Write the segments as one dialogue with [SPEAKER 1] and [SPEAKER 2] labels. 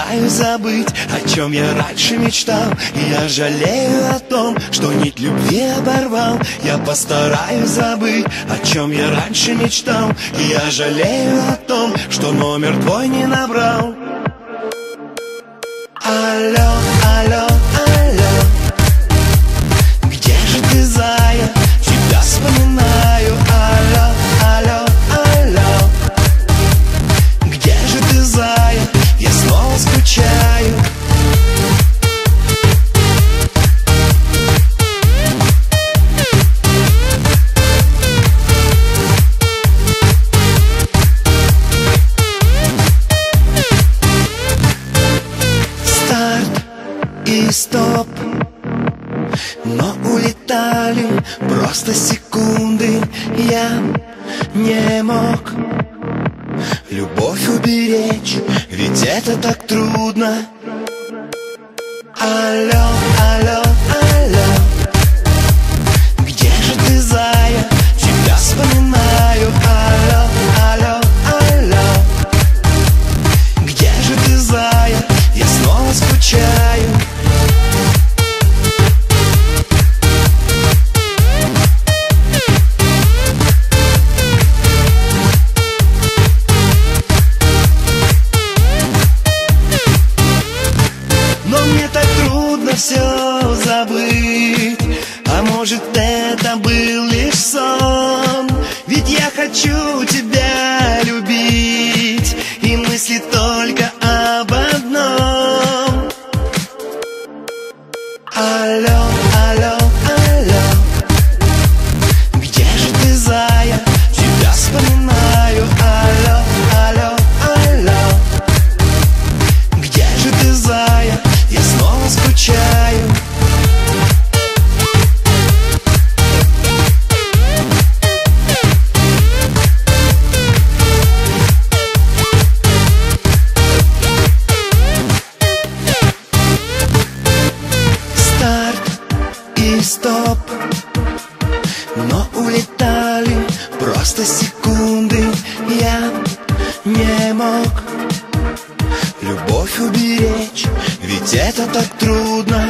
[SPEAKER 1] постараюсь забыть, о чем я раньше мечтал. И я жалею о том, что нить любви оборвал. Я постараюсь забыть, о чем я раньше мечтал. И я жалею о том, что номер твой не набрал. Алло, алло, алло, где же ты, зая? Тебя вспоминаю. Алло, алло, алло, где же ты, зая? Я снова скучаю. Старт и стоп, но улетали просто секунды. Я не мог любовь уберечь, ведь это так трудно. Алло, алло, алло, где же ты, зая? Тебя вспоминаю. Алло, алло, алло, где же ты, зая? Я снова скучаю. Но мне так трудно все забыть. А может, это был лишь сон? Ведь я хочу тебя любить, и мысли только об одном. Алло, алло, алло, где же ты, зая? Тебя вспоминаю. Алло, алло, алло, где же ты, зая? Я снова скучаю. Старт и стоп, но улетали просто секунды. Я не мог любовь уберечь, ведь это так трудно.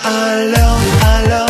[SPEAKER 1] Алло, алло,